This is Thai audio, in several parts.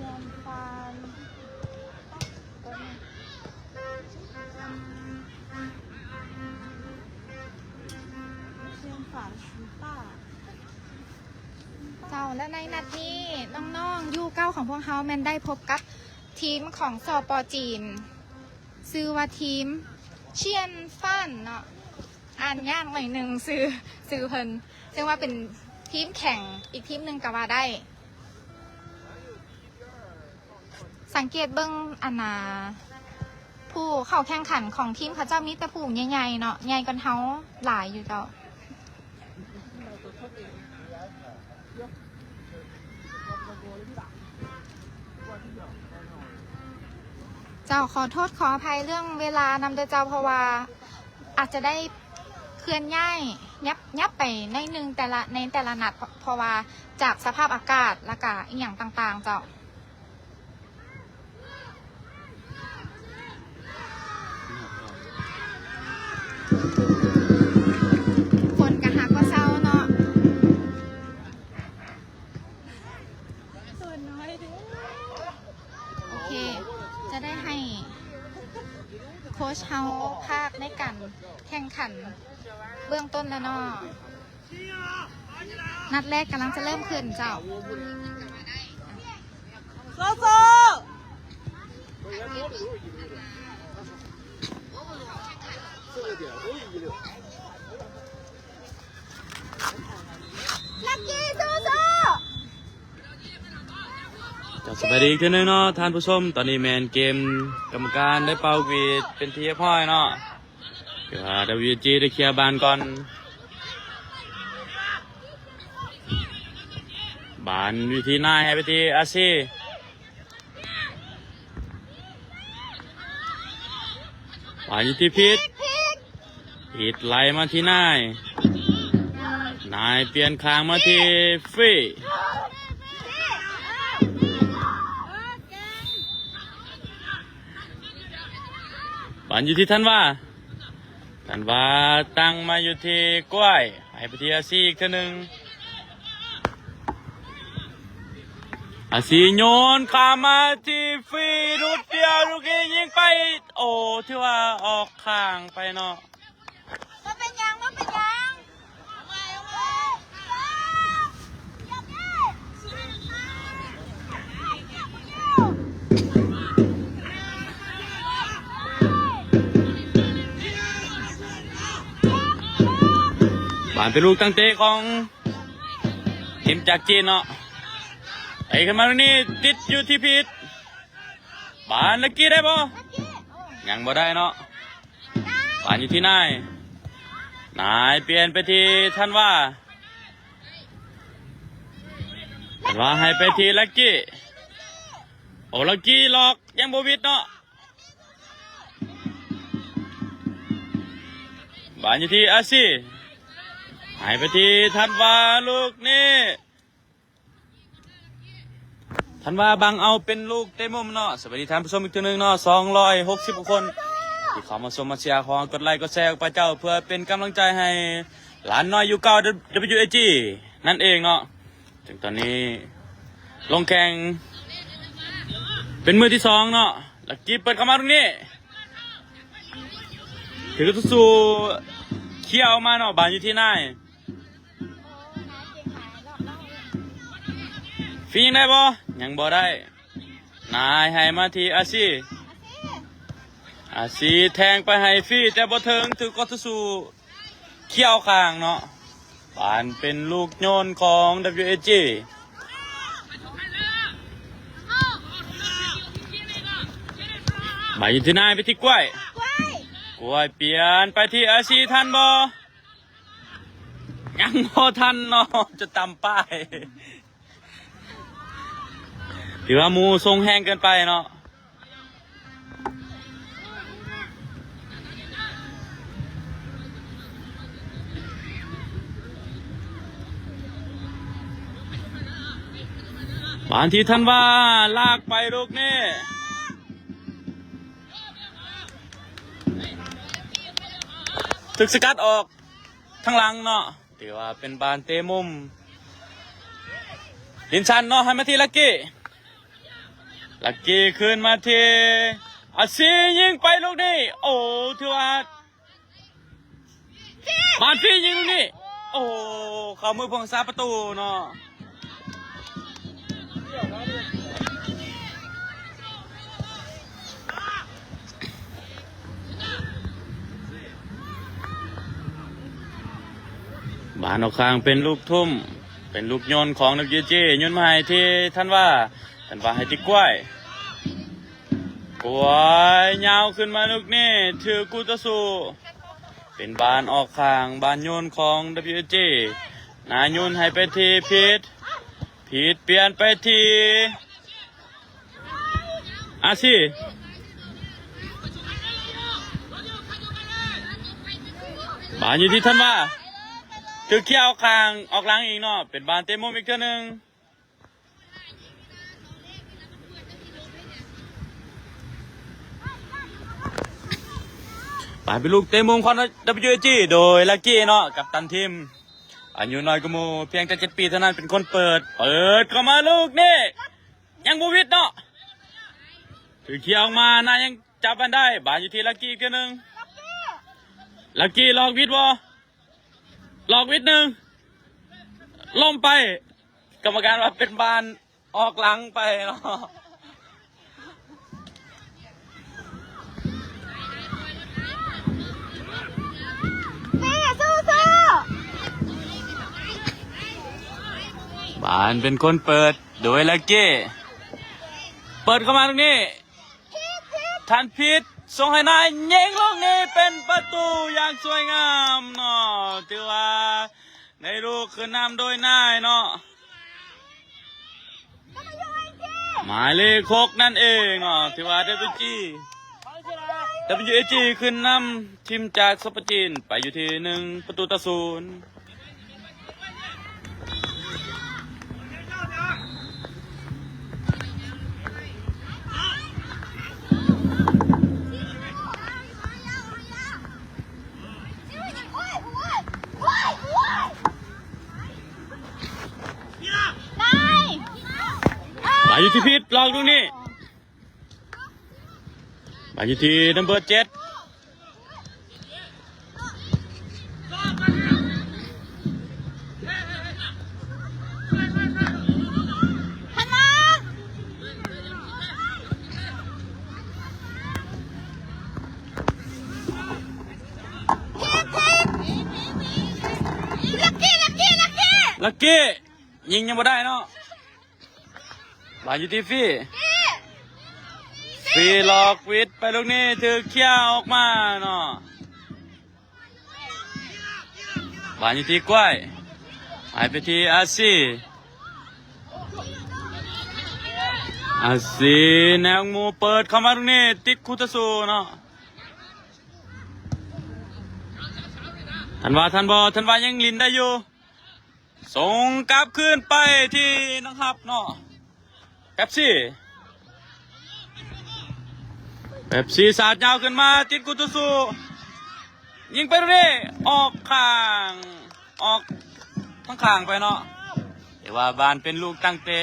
ยนฟันเชียนฝานชูป้าเจ้าและในนัดนี้น้องๆยูเก้าของพวกเขาแมนได้พบกับทีมของสปจีนซื้อว่าทีมเชียนฟันเนาะอ่านยากหน่อยหนึ่งซื้อเพิ่นซึ่งว่าเป็นทีมแข่งอีกทีมหนึ่งก็ว่าได้สังเกตเบิ้งอันนาผู้เข้าแข่งขันของทีมเขาเจ้ามีแต่ผู้ใหญ่ๆเนาะใหญ่กันเฮาหลายอยู่เจ้าเจ้าขอโทษขออภัยเรื่องเวลานำโดยเจ้าเพราะว่าอาจจะได้เคลื่อนย้ายยับไปในหนึ่งในแต่ละนัดเพราะว่าจากสภาพอากาศและกะอีกอย่างต่างๆเจ้าฝนกะหาก็เศร้าเนาะส่วนน้อยด้วยโอเคจะได้ให้โค้ชเฮาภาคในการแข่งขันเบื้องต้นแล้วเนาะนัดแรกกำลังจะเริ่มขึ้นเจ้าโซโซลักกี้โซโซสวัสดีอีกทีนึงเนาะท่านผู้ชมตอนนี้แมนเกมกรรมการได้เป่าวีดเป็นทีพ่อยเนาะเดี๋ยวWG ได้เคลียร์บานก่อนบานวิธีนายให้ไปทีอาซีบานอยู่ที่พิษไหลมาที่นายเปลี่ยนคางมาที่ฟรีบานอยู่ที่ท่านว่าตั้งมาอยู่ที่กล้วยให้ไปที่อาซีอีกทีหนึ่งอาซีโยนขามาที่ฟรีรุดเดียวลูกนี้ยิงไปโอ้ที่ว่าออกข้างไปเนาะมาเป็นยังบานเป็นลูกตั้งเตะของทีมจากจีนเนาะไอ้ขึ้นมาตรงนี้ติดอยู่ที่พิษบานลักกี้ได้บ่ยังบ่ได้เนาะบานอยู่ที่นายเปลี่ยนไปที่ท่านว่าให้ไปที่ลักกี้โอ้ลักกี้หลอกยังบ่วิดเนาะบานอยู่ที่อาซีหายไปที่ท่านว่าลูกนี่ท่านว่าบังเอาเป็นลูกเต็มมุมเนาะสวัสดีท่านผู้ชมอีกทีนึงเนาะ260 คนที่เขามาชมมาเชียร์ของกดไลค์กดแชร์ไปเจ้าเพื่อเป็นกำลังใจให้หลานน้อยอยู่เก้า WAG นั่นเองเนาะถึงตอนนี้ลงแข่งเป็นมือที่2เนาะลักกี้เปิดเข้ามาตรงนี้ถือสู้เขี่ยวมาเนาะบานอยู่ที่นายฟียังได้บ่ยังบ่ได้นายให้มาที่อาซีแทงไปให้ฟีแต่บ่ถึงถือก็สู้เขี่ยวข้างเนาะบานเป็นลูกโยนของ WAG บานอยู่ที่นายไปที่กล้วยเปลี่ยนไปที่อาซีทันบ่ยังบ่ทันเนาะจะตำป้ายถือว่ามูทรงแห้งเกินไปเนาะบางทีท่านว่าลากไปลูกนี่ถึกสกัดออกทั้งหลังเนาะถือว่าเป็นบานเตะมุมลินชันเนาะให้มาที่ลักกี้ ลักกี้ขึ้นมาทีอาซียิงไปลูกนี้โอ้ถือว่าบานฟี่ยิงลูกนี้โอ้เข้ามือพงษาประตูเนาะบานออกข้างเป็นลูกทุ่มเป็นลูกโยนของนักเจีโยนมาให้ที่ท่านว่าให้ที่กล้วยยาวขึ้นมาลูกนี่ถือกูตะสูเป็นบานออกข้างบานโยนของ WG นาโยนให้ไปทีพีทเปลี่ยนไปทีอาซีบานอยู่ที่ท่านว่าถือเขี้ยวคางออกหลังอีกเนาะเป็นบานเต็มมุมอีกเท่านึงไปเป็นลูกเต็มมุมของ WG โดยลักกี้เนาะกับตันทีมอายุน้อยกว่าหมู่เพียงแต่7 ปีเท่านั้นเป็นคนเปิดเข้ามาลูกนี่ยังบูวิดเนาะถือเขี้ยวออกมาน่ายังจับมันได้บานอยู่ที่ลักกี้อีกเท่านึงลักกี้ลอกวิดวะลอกวิดหนึ่งล้มไปกรรมการว่าเป็นบานออกหลังไปเนาะบานเป็นคนเปิดโดยลักกี้เปิดเข้ามาตรงนี้ทันพิษส่งให้นายยิงลูกนี้เป็นประตูอย่างสวยงามเนาะถือว่าในลูกคือนำโดยนายเนาะหมายเลข6นั่นเองเนาะถือว่า WG ขึ้นนำทีมจากสปอร์จีนไปอยู่ที่1-0บาอยู่ที่พิษลองตรงนี้บาอยู่ที่นัมเบอร์7ลักกี้ยิงยังไม่ได้เนาะบาอยู่ที่ฟีหลอกวิดไปลูกนี้ถือเขี้ยวออกมาเนาะบาอยู่ที่กล้วยหายไปที่อาซีแนวงูเปิดเข้ามาตรงนี้ติดคุตสูเนาะทันว่ายังลินได้อยู่ส่งกลับขึ้นไปที่นะครับเนาะเป๊ปซี่สาดยาวขึ้นมาติดกุตุสูยิงไปตรงนี้ออกทั้งข้างไปเนาะแต่ว่าบานเป็นลูกตั้งเตะ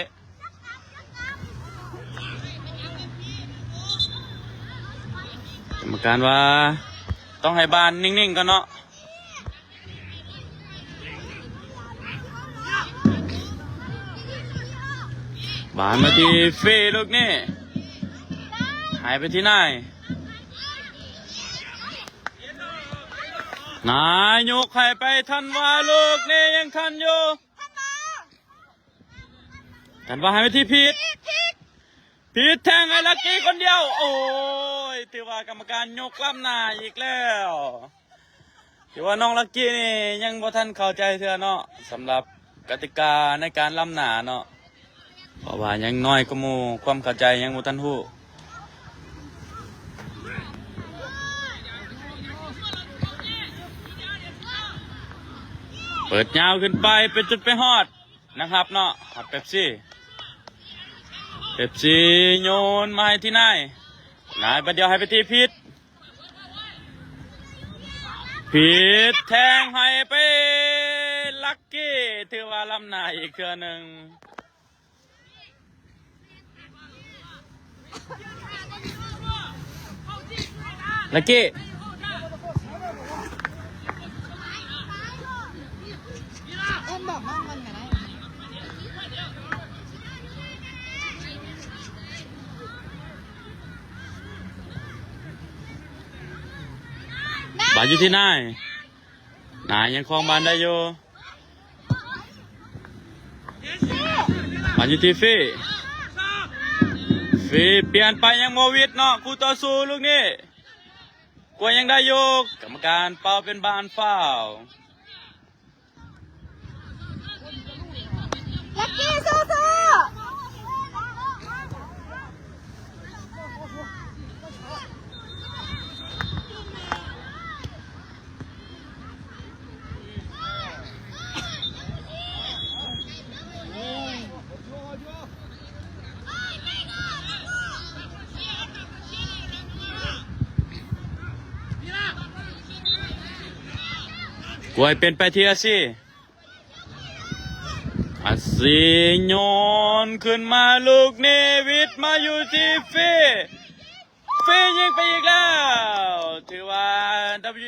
กรรมการว่าต้องให้บานนิ่งๆกันเนาะบานมาที่ลูกนี่หายไปที่ไหนนายกให้ไปทันว่าลูกนี่ยังทันอยู่ทันว่าหายไปที่พีทแทงไอ้ลักกี้คนเดียวโอ้ยถือว่ากรรมการยกล้ำหน้าอีกแล้วถือว่าน้องลักกี้นี่ยังบ่ทันเข้าใจเธอเนาะสำหรับกติกาในการล้ำหน้าเนาะเพราะว่ายังน้อยกว่าหมู่ความเข้าใจยังบ่ทันฮู้เปิดยาวขึ้นไปเป็นจุดไปฮอดนะครับเนาะฮอดเป๊ปซี่โยนมาให้ที่นายประเดี๋ยวให้ไปที่พิษแทงให้ไปลักกี้ถือว่าล้ำหน้าอีกเทื่อหนึ่ง ลักกี้เอิ้นบอกน้องมันก็ได้บานอยู่ที่ไหนนายยังคลองบานได้อยู่บานอยู่ที่ฟี่เปลี่ยนไปยังโมวิดเนาะคู่ต่อสู้ลูกนี้กวยยังได้อยู่กรรมการเป่าเป็นบานฟาวล์ ลักกี้สู้กวยเป็นไปที่อาซีโยนขึ้นมาลูกนี้วิทย์มาอยู่ที่ฟียิงไปอีกแล้วถือว่า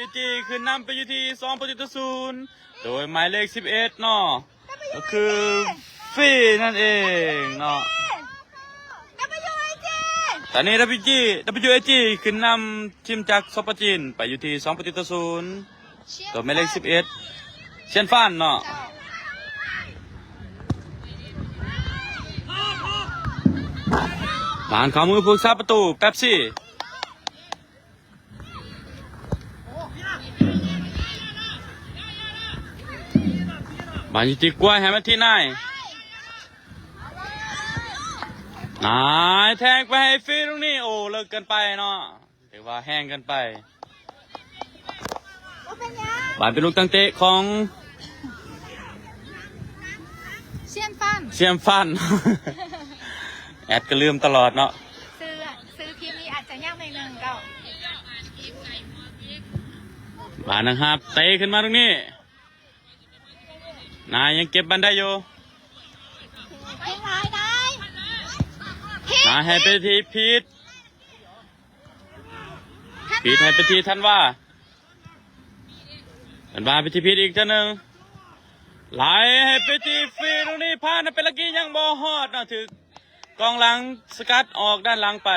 WG ขึ้นนำไปอยู่ที่2-0โดยหมายเลข11เนาะก็คือฟีนั่นเองเนาะตอนนี้ WG ขึ้นนำทีมจากซอปจีนไปอยู่ที่2-0ตัวหมายเลข11เชียนฟ้านเนาะผ่านข้อมือผู้รักษาประตูเป๊ปซี่บานอยู่ที่กล้วยให้มาที่นายแทงไปให้ฟรีตรงนี้โอ้เลิกเกินไปเนาะถือว่าแห้งเกินไปบานเป็นลูกตั้งเตะของเชียนฟัน แอดก็ลืมตลอดเนาะซื้อทีมนี้อาจจะยากหน่อยก็ บานนะครับเตะขึ้นมาตรงนี้นายยังเก็บบันได้อยู่นายให้ไปทีพีทให้ไปทีท่านว่าไปทีพีทอีกเท่านึงไหลให้ไปทีฟรีตรงนี้พานเป็นลักกี้ยังบ่ฮอดเนาะถึกกองหลังสกัดออกด้านหลังไป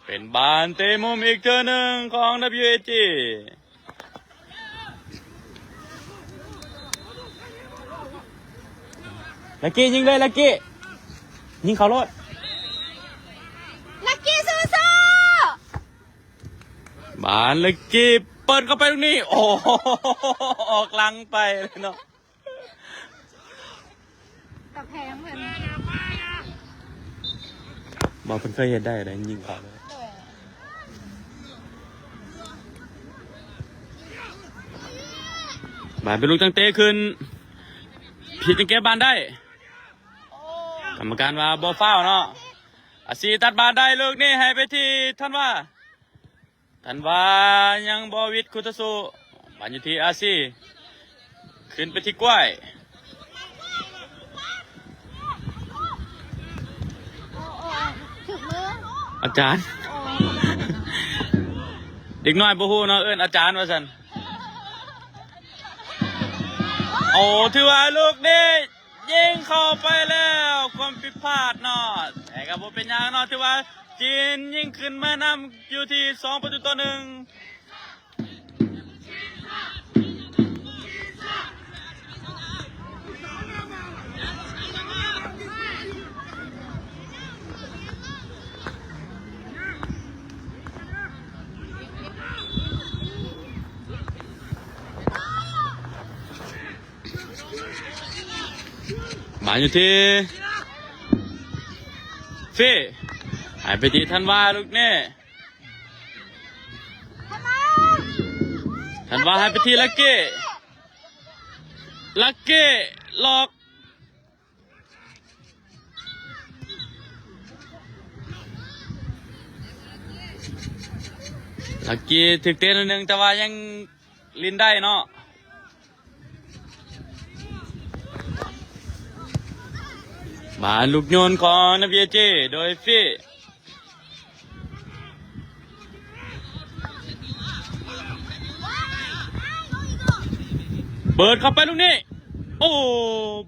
เป็นบานเตะมุมอีกเท่านึงของ WAG ลักกี้ยิงเลยลักกี้ยิงเขาโลดลักกี้สู้บานลักกี้เปิดเข้าไปตรงนี้โอ้ออกหลังไปเลยเนาะแต่แพงเพิ่นบอกเพิ่นเคยเห็นได้อะไรยิงเขาเลยบานเป็นลูกตั้งเตะขึ้นผิดจังเก็บบานได้กรรมการว่าบอลฟาวเนาะอาซีตัดบานได้ลูกนี่ให้ไปที่ท่านว่ายังบอวิทคุตสุบานอยู่ที่อาซีขึ้นไปที่กล้วยถึกมืออาจารย์เด็กน้อยบ่ฮู้เนาะเอิ้นอาจารย์ว่าซั่นโอ้ถือว่าลูกนี้ยิงเข้าไปแล้วความผิดพลาดเนาะแต่ก็บ่เป็นหยังเนาะถือว่าจีนยิงขึ้นมานำอยู่ที่2-1มาอยู่ที่ฟี่หายไปที่ท่านว่าลูกนี่ท่านว่าหายไปที่ลักกี้หลอกลักกี้ถึกเต้นนึงแต่ว่ายังลินได้เนาะบานลูกโยนของนักเบียเจโดยฟี่ เปิดเข้าไปลูกนี้โอ้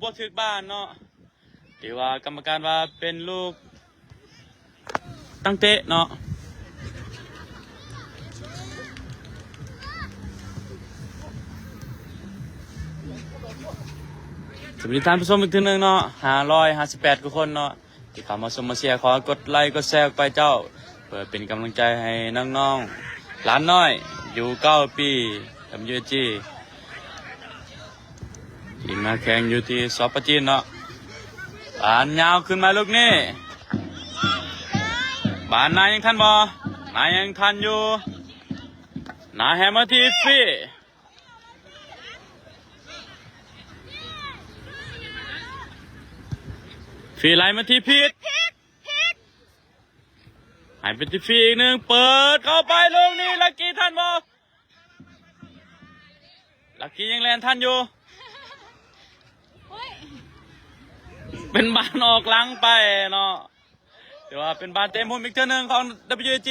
บ่ถึกบ้านเนาะที่ว่ากรรมการว่าเป็นลูกตั้งเตะเนาะสวัสดีท่านผู้ชมอีกทีหนึงเนาะ558กว่าคนเนาะที่เข้ามาชมมาเชียร์ขอกดไลค์กดแชร์ไปเจ้าเพื่อเป็นกำลังใจให้น้องๆหลานน้อยอยู่9 ปีWG ที่มาแข่งอยู่ที่สปจีนเนาะบานยาวขึ้นมาลูกนี่บานนายยังทันบ่นายยังทันอยู่นายแฮมมาที่ฟีไลมาที่พีทหายไปที่ฟีอีกหนึ่งเปิดเข้าไปลูกนี่ลักกี้ทันบ่ลักกี้ยังแลนทันอยู่เป็นบานออกหลังไปเนาะแต่ว่าเป็นบานเต็มหุ่มอีกเท่านึงของ WG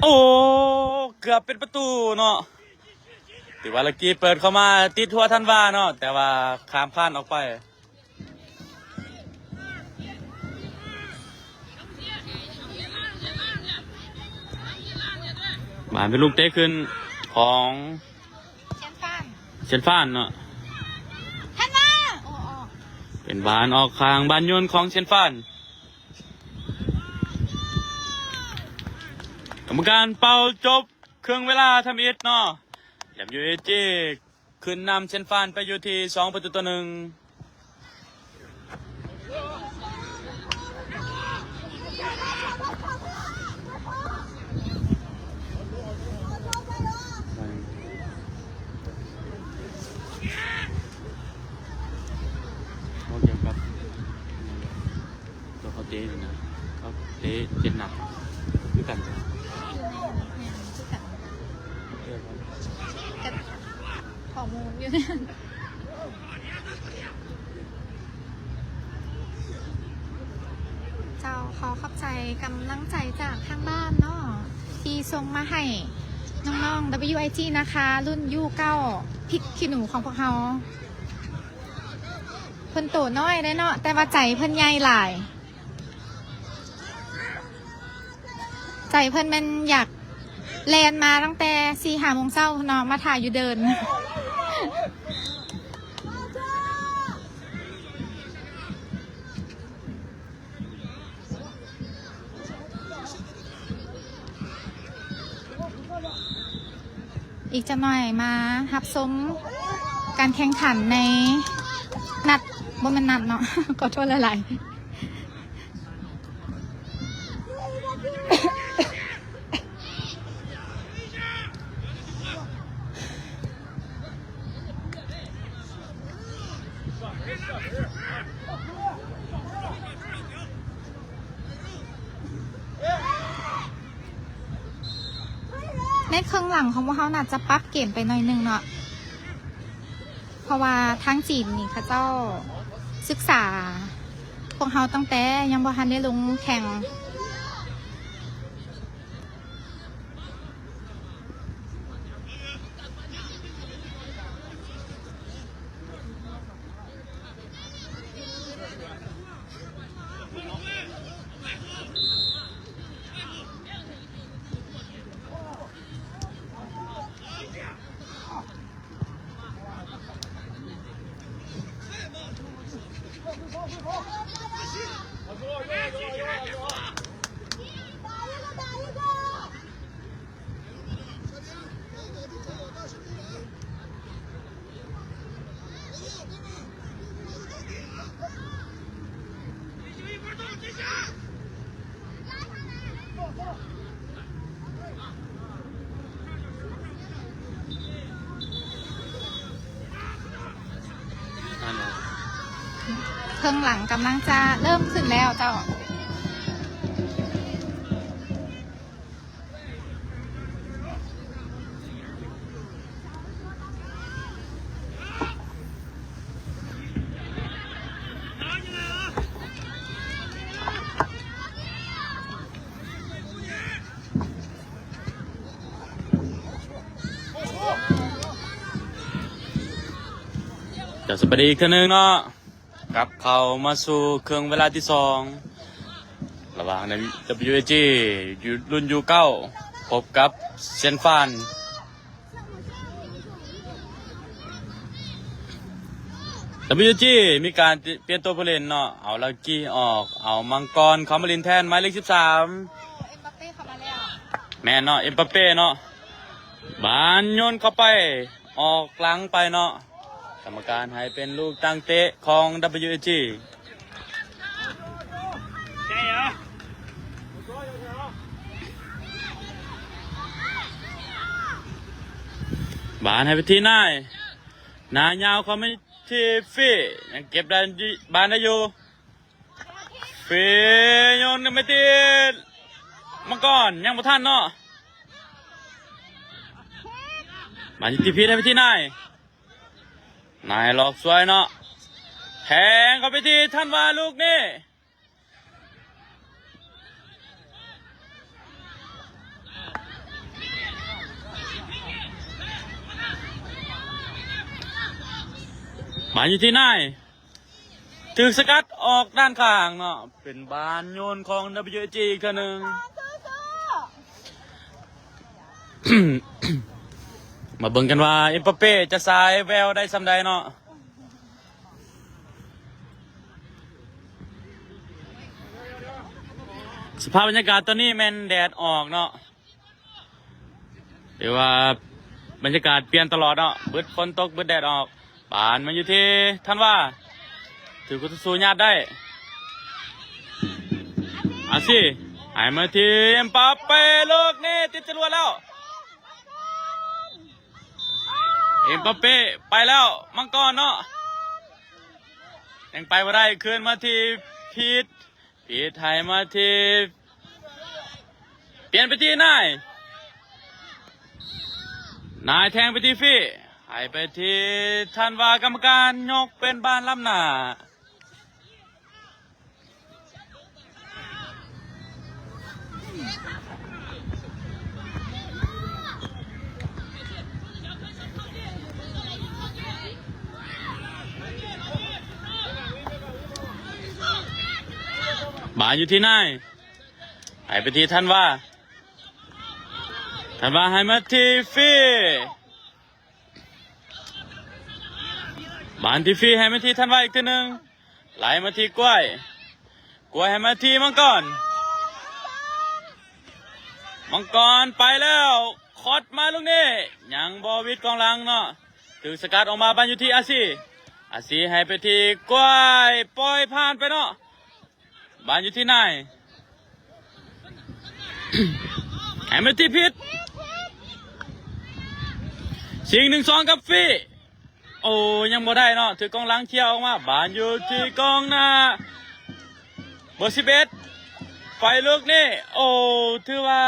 โอ้เกือบเป็นประตูเนาะถือว่าลักกี้เปิดเข้ามาติดทั่วทันว่าเนาะแต่ว่าข้ามผ่านออกไปบานเป็นลูกเตะขึ้นของเชนฟานเนาะทันว่าเป็นบานออกข้างบานยนต์ของเชนฟานกรรมการเป่าจบเครื่องเวลาทำอิฐเนาะWG ขึ้นนำเชนฟานไปอยู่ที่2-1เกี่ยวกับตัวเขาเตะอยู่นะเขาเตะเจ็ดหนักด้วยกันข้อมูลอยู่เนี่ยเจ้าขอขอบใจกำลังใจจากทางบ้านเนาะที่ส่งมาให้น้องๆ WIG นะคะรุ่นU9พริกขี้หนูของพวกเขาเพิ่นโตน้อยได้เนาะแต่ว่าใจเพิ่นใหญ่หลายใจเพิ่นมันอยากแลนมาตั้งแต่4-5 โมงเช้าเนาะมาถ่ายอยู่เดินอีกจะหน่อยมาฮับซุ้มการแข่งขันในนัดบ่แม่นนัดเนาะ ขอโทษหลายในครึ่งหลังของพวกเขาน่าจะปรับเกมไปหน่อยนึงเนาะเพราะว่าทางจีนนี่เขาเจ้าศึกษาพวกเขาตั้งแต่ยังบ่ทันได้ลงแข่งเครื่องหลังกำลังจะเริ่มขึ้นแล้วเจ้า จะสวัสดีอีกทีหนึงเนาะกลับเข้ามาสู่เครื่องเวลาที่สองระหว่างใน WAG อยู่รุ่น U9 พบกับเซียนฟาน WG มีการเปลี่ยนตัวผู้เล่นเนาะเอาลักกี้ออกเอามังกรเขามาลินแทนหมายเลข13 เอ็มบัปเป้เข้ามาแล้ว แม่นเนาะเอ็มบัปเป้เนาะบานโยนเข้าไปออกหลังไปเนาะกรรมการให้เป็นลูกตั้งเตะของ WG บานให้ไปที่นายยาวเขาไม่ที่ฟี่ยังเก็บได้บานได้อยู่ฟี่โยนไม่ติดมังกรยังบ่ทันเนาะบานที่พีได้ไปที่นายหลอกสวยเนาะแทงเข้าไปที่ท่านว่าลูกนี่บานอยู่ที่นายถึกสกัดออกด้านข้างเนาะเป็นบานโยนของ WG อีกเท่านึง มาเบิ่งกันว่าเอ็มบัปเป้จะสายแววได้สำใดเนาะสภาพบรรยากาศตอนนี้แม่นแดดออกเนาะหรือว่าบรรยากาศเปลี่ยนตลอดเนาะเบิดฝนตกเบิดแดดออกปานมันอยู่ที่ท่านว่าถือกุศลญาติได้อาสิหายมาที่เอ็มบัปเป้ลูกนี่ติดจรวดแล้วเอ็มบัปเป้ไปแล้วมังกรเนาะยังไปไม่ได้คืนมาที่พีทไทยมาที่เปลี่ยนไปที่นายแทงไปที่ฟี่หายไปที่ท่านว่ากรรมการยกเป็นบ้านล้ำหน้าบานอยู่ที่นายหายไปที่ท่านว่าให้มาที่ฟี่บานที่ฟี่ให้มาที่ท่านว่าอีกทีหนึ่งไหลมาที่กล้วยให้มาที่มังกรไปแล้วคอดมาลูกนี่ยังบอวิดกองหลังเนาะถึงสกัดออกมาบานอยู่ที่อาซีให้ไปที่กล้วยปล่อยผ่านไปเนาะบานอยู่ที่นาย ให้มาที่พิษสิ่ง1-2กับฟี่โอ้ยังบ่ได้เนาะถือกองหลังเที่ยวออกมาบานอยู่ที่กองหน้าเบอร์11ไฟลูกนี่โอ้ถือว่า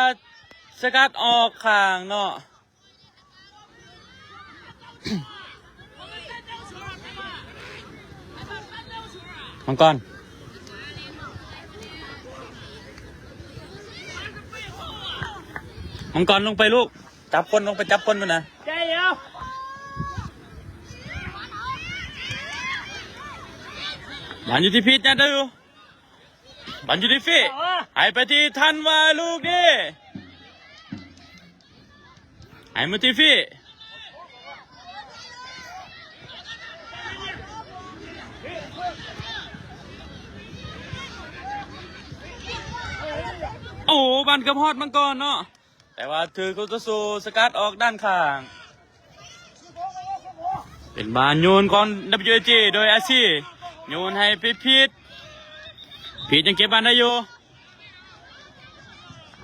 สกัดออกข้างเนาะ มังกรลงไปลูกจับคนลงไปจับคนมันนะใจเดียวบันอยู่ที่พีทนะดูบันอยู่ที่ฟี่หายไปที่ทันว่าลูกดิหายมาที่ฟี่โอ้บันกระพอดมังกรเนาะแต่ว่าถือกุศลสกัดออกด้านข้างเป็นบานโยนก่อน WG โดยอาซีโยนให้พีทยังเก็บบานได้อยู่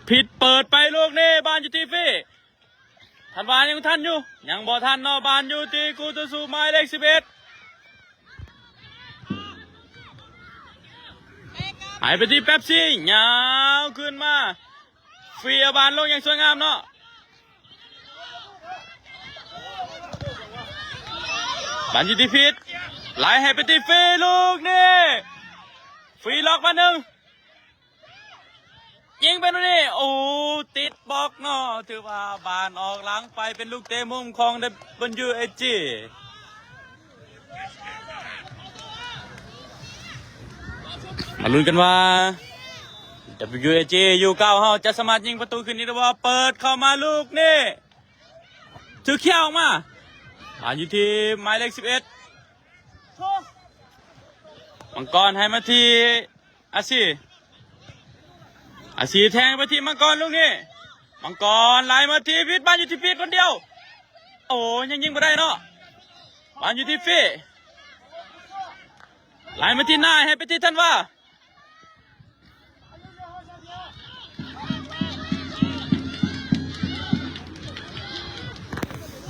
พีทเปิดไปลูกนี่บานอยู่ที่ฟี่ทันบานยังทันอยู่ยังบ่ทันเนาะบานอยู่ที่กุศลหมายเลข11หายไปที่เป๊ปซี่ยาวขึ้นมาเฟียบานลงอย่างสวยงามเนาะบานอยู่ที่พีทไหลให้ไปที่ฟีลูกนี่ฟีล็อกมาหนึ่งยิงไปนู่นนี่โอ้ติดบล็อกเนาะถือว่าบานออกหลังไปเป็นลูกเตะมุมของWAG ลุ้นกันว่า WAG U9 เฮาจะสามารถยิงประตูคืนนี้หรือว่าเปิดเข้ามาลูกนี่ถือเขี้ยวออกมาอยู่ที่หมายเลข11มังกรให้มาที่อาซีแทงไปที่มังกรลูกนี้มังกรไหลมาที่พิษบ้านอยู่ที่พิษคนเดียวโอ้ยังยิงไม่ได้เนาะบ้านอยู่ที่ฟีไหลมาที่นายให้ไปที่ท่านว่า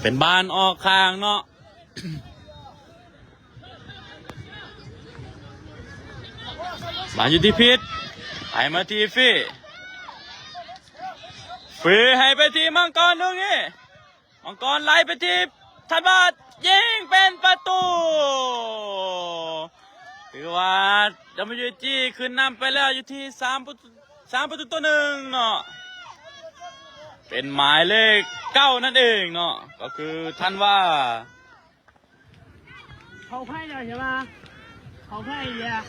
เป็นบ้านออกข้างเนาะ บ้านอยู่ที่พิษให้มาที่ฟีให้ไปที่มังกรลูกนี้มังกรไหลไปที่ทันบาทยิงเป็นประตูคือว่า WG ขึ้นนำไปแล้วอยู่ที่3 ประตูต่อ 1เนาะเป็นหมายเลข9นั่นเองเนาะก็คือท่านว่าเขาไพ่เลยใช่ไหมเขาไพ่เยอะ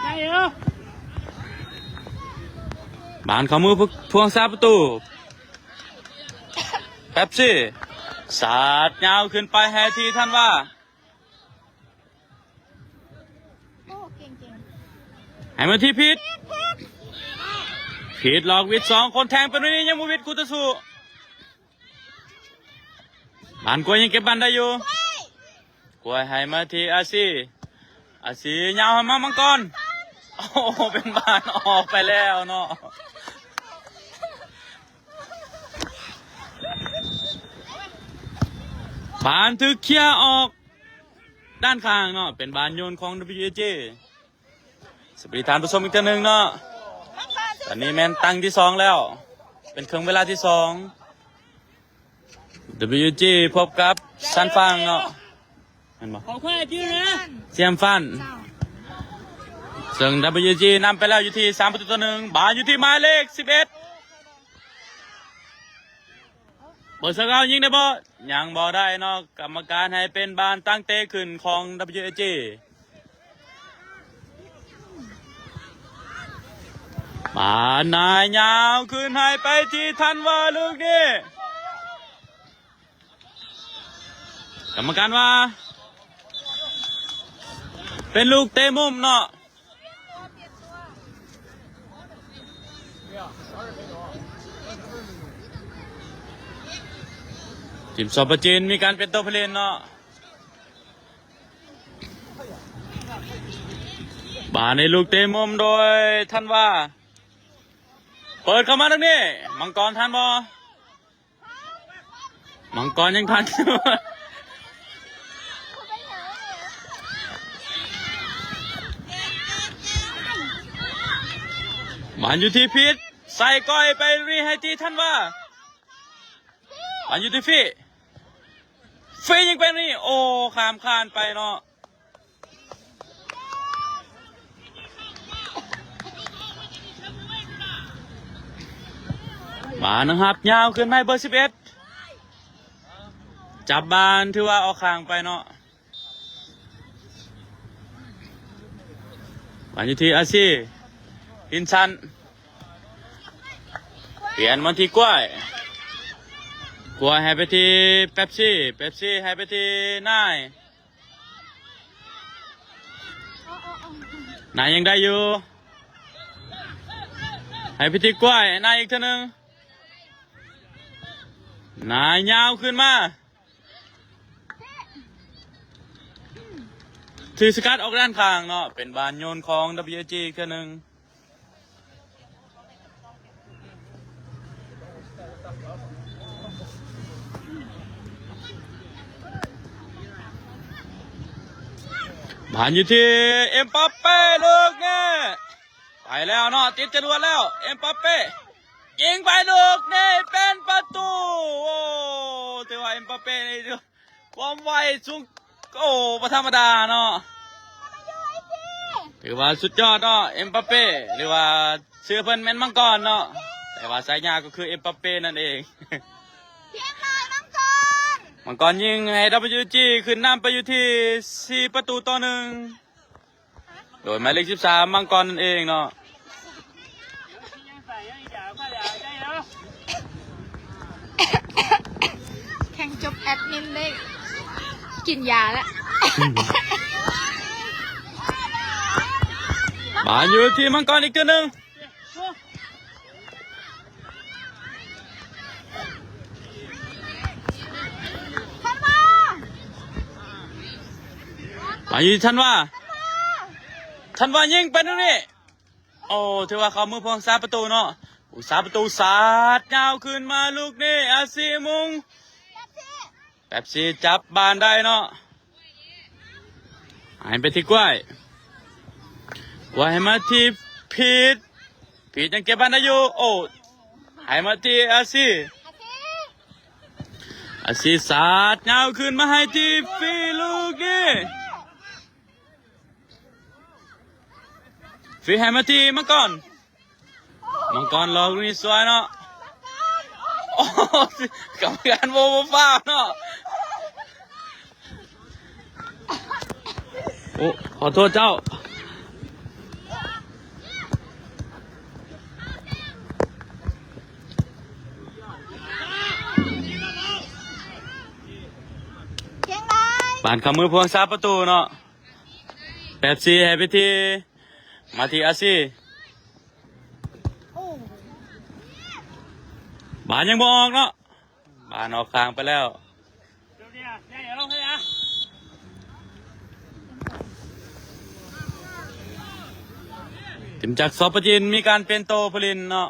ได้เยอะบานเขามือพวงซาประตูแป๊บซี่สาดยาวขึ้นไปให้ทีท่านว่าให้มาที่พิษหลอกวิทย์2คนแทงเป็นนี้ยังมูวิทย์กูตะสูบานกล้วยยังเก็บบันได้อยู่กล้วยให้มาที่อาซียาวให้มามังกรโอ้เป็นบานออกไปแล้วเนาะบานถึกเคลียร์ออกด้านข้างเนาะเป็นบานโยนของ WAG สวัสดีท่านผู้ชมอีกท่านหนึ่งเนาะตอนนี้แมนตั้งที่2แล้วเป็นครึ่งเวลาที่2 WG พบกับซันฟังเนาะเห็นบ่เขาไพ่ชื่อนะเซียมฟันซึ่ง WG นำไปแล้วอยู่ที่3 ประตูต่อ 1บาอยู่ที่หมายเลข11เปิดสกาวยิงได้บ่ยังบ่ได้เนาะกรรมการให้เป็นบานตั้งเตะขึ้นของ WGบานนายยาวขึ้นให้ไปที่ทันว่าลูกนี้กรรมการว่าเป็นลูกเตะมุมเนาะทีมซอปจีนมีการเป็นตัวผู้เล่นเนาะบานในลูกเตะมุมโดยท่านว่าเปิดเข้ามาตรงนี้มังกรทันบ่มังกรยังทันมันอยู่ที่พิษใส่ก้อยไปรีให้ที่ท่านว่ามันอยู่ที่ฟียังเป็นนี่โอ้ขามคานไปเนาะมานะครับยาวขึ้นไปเบอร์11จับบานถือว่าเอาข้างไปเนาะมันอยู่ที่อาซีอินชันเปลี่ยนมาที่กล้วยให้ไปที่เป๊ปซี่ให้ไปที่นายยังได้อยู่ให้ไปที่กล้วยนายอีกทีนึงนายยาวขึ้นมาถือสกัดออกด้านข้างเนาะเป็นบานโยนของ WG อีกทีนึงบานอยู่ที่เอ็มบัปเป้ลูกเนี่ยไปแล้วเนาะติดจรวดแล้วเอ็มบัปเป้ยิงไปลูกนี่เป็นประตูโอ้ถือว่าเอ็มบัปเป้นี่ความไวสูงโอ้ประธรรมดาเนาะถือว่าสุดยอดเนาะเอ็มบัปเป้หรือว่าชื่อเพิ่นแม่นมังกรเนาะแต่ว่าสายยาก็คือเอ็มบัปเป้นั่นเองเพียงหน่อยมังกร มังกรยิงให้ WG ขึ้นนำไปอยู่ที่4-1โดยหมายเลข13มังกรนั่นเองเนาะแข่งจบแอดมินได้กินยาแล้ว บานอยู่ที่มังกรอีกตัวหนึ่งบานอยู่ที่ท่านว่ายิงไปตรงนี้โอ้ถือว่าเขามือพวงซาประตูเนาะอุซาประตูสาดยาวขึ้นมาลูกนี่อาซีมุงแป๊บซีจับบานได้เนาะหายไปที่กล้วยมาที่พีทยังเก็บบานได้อยู่โอ้หายมาที่อาซีสาดยาวขึ้นมาให้ที่ฟีลูกนี่ฟีให้มาที่มังกรหลอกลูกนี่สวยเนาะโอ้กรรมการโวฟ้าเนาะโอ้ขอโทษเจ้าบานขมือพวงซาประตูเนาะแป๊บซีให้ไปที่มาที่อาซีบานยังบออกเนาะบานออกข้างไปแล้วทีมจากซอปจินมีการเป็นโตพลินเนาะ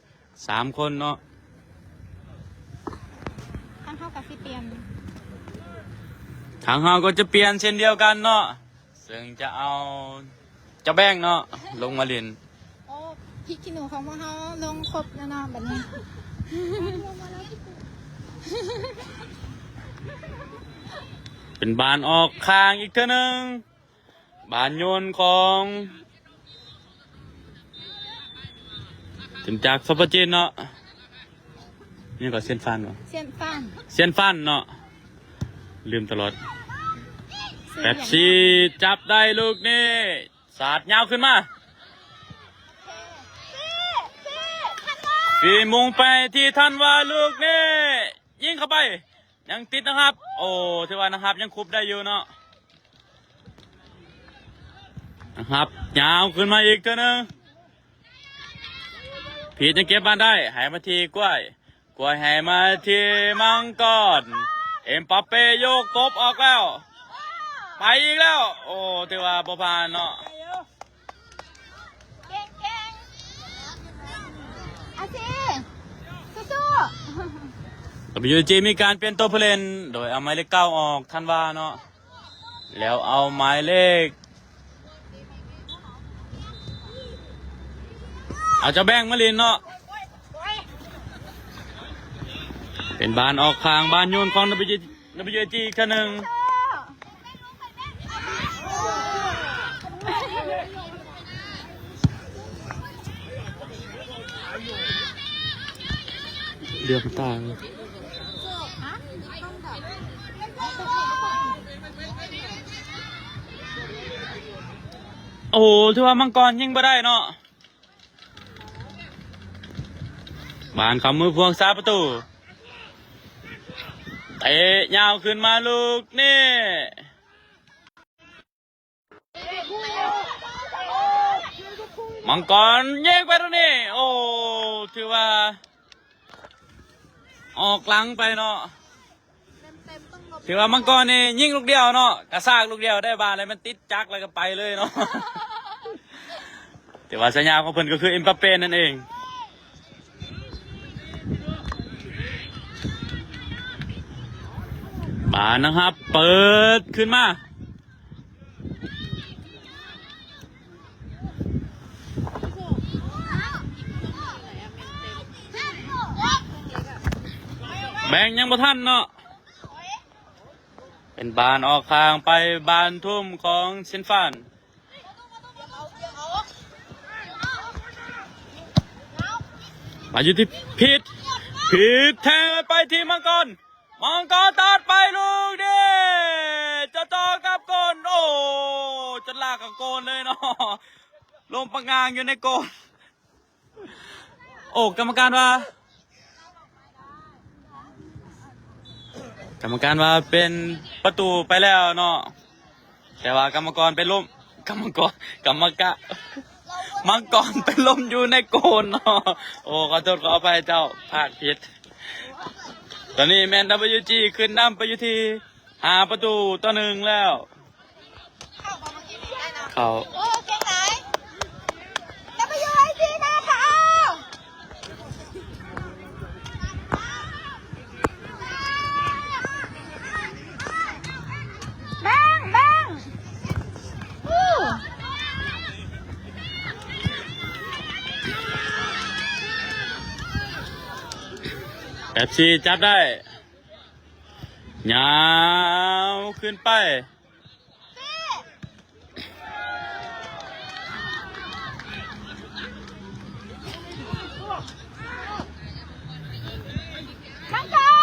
3 คนเนาะทางเข้ากับสิเปลี่ยนทางเราก็จะเปลี่ยนเช่นเดียวกันเนาะซึ่งจะเอาเจ้าแบงเนาะลงมาเล่นโอ้พริกขี้หนูของพวกเขาลงครบแล้วเนาะแบบนี้เป็นบานออกข้างอีกเท่านึงบานโยนของถึงจากซอปเปอร์จีนเนาะนี่ก็เส้นฟันเนาะเส้นฟันเนาะลืมตลอดแป๊บซีจับได้ลูกนี่สาดยาวขึ้นมาฟีมุงไปที่ท่านว่าลูกนี่ยิงเข้าไปยังติดนะครับโอ้ถือว่านะครับยังคุบได้อยู่เนาะนะครับยาวขึ้นมาอีกตัวนึงผีจะเก็บบานได้หายมาทีกล้วยหายมาทีมังกรเอ็มปัปเป้โยกตบออกแล้วไปอีกแล้วโอ้ถือว่าบ่ผ่านเนาะเก่งอาซีสู้WG มีการเปลี่ยนตัวผู้เล่นโดยเอาหมายเลข9ออกท่านว่าเนาะแล้วเอาหมายเลขเอาเจ้าแบงมาเล่นเนาะเป็นบานออกข้างบานโยนของ WG อีกหนึ่งเดือดตาโอ้โหถือว่ามังกรยิงบ่ได้เนาะบานขมือพวงซาประตูเตะยาวขึ้นมาลูกนี่มังกรยิงไปตรงนี้โอ้ถือว่าออกหลังไปเนาะถือว่ามังกรนี่ยิงลูกเดียวเนาะกระซากลูกเดียวได้บานอะไรมันติดจักอะไรก็ไปเลยเนาะแต่ว่าสัญญาของเพิ่นก็คือเอ็มบัปเป้นั่นเองบานนะครับเปิดขึ้นมาแบ่งยังบ่ทันเนาะเป็นบานออกข้างไปบานทุ่มของเซนฟานมาอยู่ที่พีทแทงไปที่มังกร มังกรตัดไปลูกดิจะต่อกับโกนโอ้จะลากกับโกนเลยเนาะลมปังงางอยู่ในโกนโอ้กรรมการว่าเป็นประตูไปแล้วเนาะแต่ว่ากรรมกรเป็นลมมังกรเป็นลมอยู่ในโกนเนาะโอ้ขอโทษขออภัยเจ้าพลาดผิดตอนนี้แมน WG ขึ้นนำไปอยู่ที่5-1แล้วเขา โอ้เก่งไหนจะไปอยู่ไอซีนะคะแบงแบบซีจับได้ยาวขึ้นไป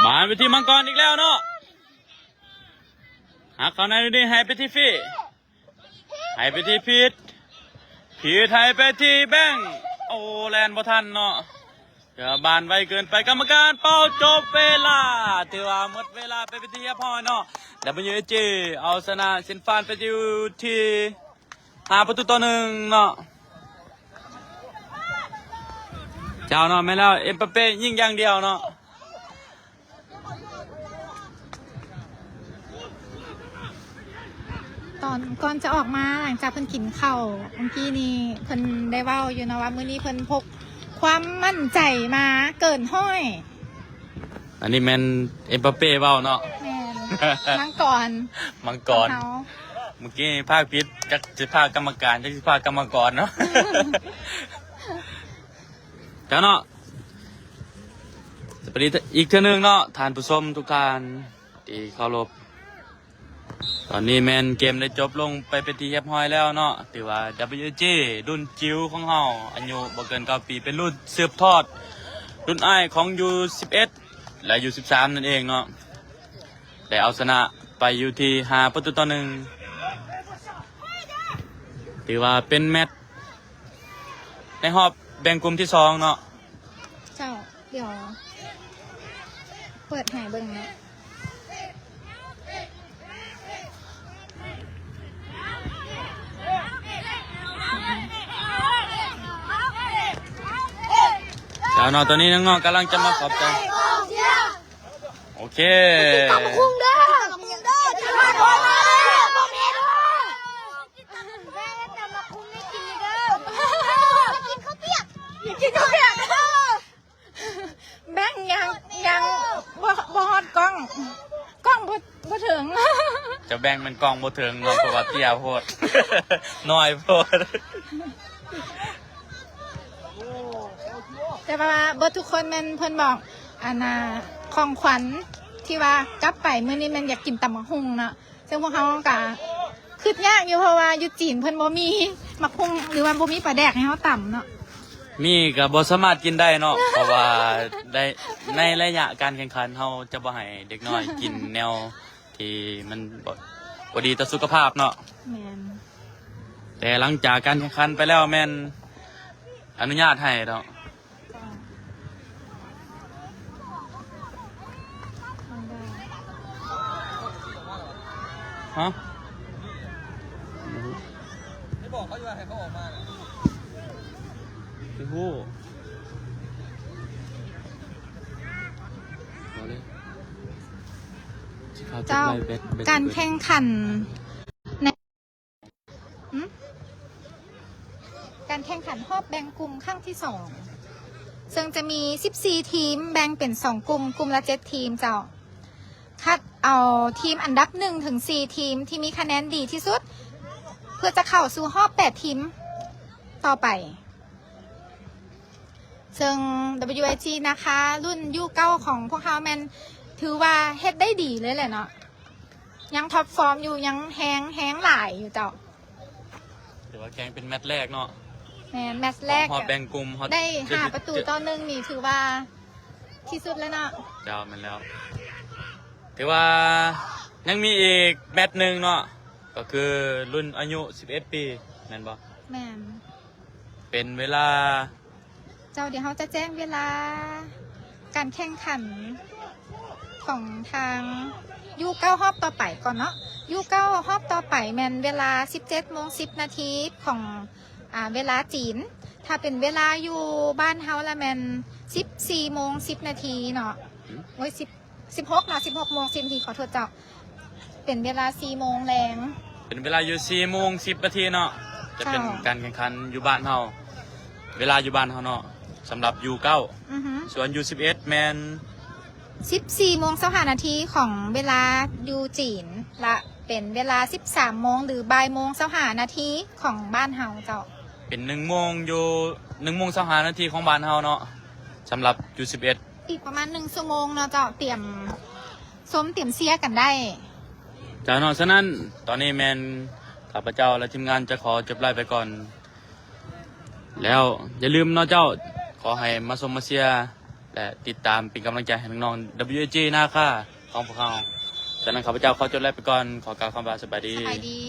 มาไปที่มังกรอีกแล้วเนาะหาเขาในนี้ให้ไปที่ฟี่ให้ไปที่พีทให้ไปที่แบงค์โอ้แลนบ่ทันเนาะเดี๋ยวบานไวเกินไปกรรมการเป่าจบเวลาถือว่าหมดเวลาไปเป็นที่เรียบร้อยเนาะWG เอาชนะเซนฟานไปอยู่ที่5-1เนาะเจ้าเนาะไม่แล้วเอ็มบัปเป้ยิงอย่างเดียวเนาะตอนก่อนจะออกมาหลังจากเพิ่นกินข้าวเมื่อกี้นี้เพิ่นได้เว้าอยู่นะว่ามื้อนี้เพิ่นพกความมั่นใจมาเกินห้อย อันนี้แมนเอ็มบัปเป้เว้าเนาะ แม่นมังกร มังกร ของเขา เมื่อกี้ภาคพิษจักจะภาคกรรมการจักจะภาคกรรมกรเนาะ เจ้าเนาะสวัสดีอีกเท่านึงเนาะทานผู้ชมทุกท่านที่เคารพตอนนี้แมนเกมได้จบลงไปเป็นที่เรียบร้อยแล้วเนาะถือว่า WG รุ่นจิ๋วของเฮาอายุบ่เกิน9 ปีเป็นรุ่นสืบทอดรุ่นอ้ายของ U11 และ U13 นั่นเองเนาะได้เอาชนะไปอยู่ที่5-1ถือว่าเป็นแมตช์ในรอบแบ่งกลุ่มที่2เนาะ เจ้าเดี๋ยวเปิดให้เบิ่งเนาะเจ้าเนาะตอนนี้น้องๆกำลังจะมาขอบใจโอเค คุ้งเด้อจะมาโดนมาเด้อบ่แม่เด้อแม่จะมาคุ้งไม่กินเด้อกินข้าวเปียกแบงยังบ่ฮอดกล้องบ่ถึง จะแบ่งเป็นกองบ่ถึงเนาะเพราะว่าเตี้ยโพด น้อยโพด แต่ว่าบ่ทุกคนแม่นเพิ่นบอกอันน่ะของขวัญที่ว่ากลับไปมื้อนี้มันอยากกินตำบักหุ่งเนาะซึ่งพวกเขาก็คิดยากอยู่เพราะว่าอยู่จีนเพิ่นบ่มีมักหุ่งหรือว่าบ่มีปลาแดกให้เฮาตำเนาะ มีก็บ่สามารถกินได้เนาะ เพราะว่าได้ในระยะการแข่งขันเฮาจะบ่ให้เด็กน้อยกินแนวที่มันบ่ดีต่อสุขภาพเนาะ แม่น แต่หลังจากการแข่งขันไปแล้วแม่นอนุญาตให้เนาะฮะไม่บอกเขาอยู่ว่าให้เขาออกมาไม่พูดเจ้าการแข่งขันในการแข่งขันรอบแบ่งกลุ่มครั้งที่2ซึ่งจะมี14ทีมแบ่งเป็น2กลุ่มละ7ทีมเจ้าคัดเอาทีมอันดับ1 ถึง 4ทีมที่มีคะแนนดีที่สุดเพื่อจะเข้าสู่รอบ8ทีมต่อไปซึ่ง WIG นะคะรุ่นยุคเก้าของพวกเขาแมนถือว่าเฮ็ดได้ดีเลยแหละเนาะยังท็อปฟอร์มอยู่ยังแฮงหลายอยู่เจ้า ถือว่าแข่งเป็นแมตช์แรกเนาะ แมตช์แรก ฮอตแบ่งกลุ่มฮอต ได้5 ประตูต่อ1นี่ถือว่าที่สุดแล้วเนาะ เจ้ามันแล้ว ถือว่ายังมีอีกแมตช์หนึ่งเนาะก็คือรุ่นอายุ11 ปีแม่นบ่ แม่น เป็นเวลา เจ้าเดี๋ยวเขาจะแจ้งเวลาการแข่งขันของทางยูเก้ารอบต่อไปก่อนเนาะยูเก้ารอบต่อไปแมนเวลา 17:10 นาทีของเวลาจีน ถ้าเป็นเวลาอยู่บ้านเฮาละแมน 14:10 นาทีเนาะโอ้ย16เนาะ 16:10 นาทีขอโทษเจ้าเป็นเวลา 4 โมงแรง เป็นเวลาอยู่4:10 นาทีเนาะจะเป็น เจ้า การแข่งขันอยู่บ้านเฮาเวลาอยู่บ้านเฮาเนาะสำหรับ U9 อือฮึ ส่วน U11 แมน 14:25 นาทีของเวลายูจีนละเป็นเวลา 13 โมงหรือบ่ายโมง25 นาทีของบ้านเฮาเจ้า เป็น1 โมงอยู่1:25 นาทีของบ้านเฮาเนาะสำหรับ U11 อีกประมาณ1 ชั่วโมงเนาะเจ้าเตรียมส้มเตรียมเสียกันได้ จากนั้นฉะนั้นตอนนี้แมนข้าพเจ้าและทีมงานจะขอจบไลฟ์ไปก่อน แล้วอย่าลืมเนาะเจ้าขอให้มาชมมาเชียร์และติดตามเป็นกำลังใจให้น้องๆ WAG หน้าค่าของพวกเราจากนั้นข้าพเจ้าขอจบไลฟ์ไปก่อนขอกล่าวคำว่าสวัสดี สบายดี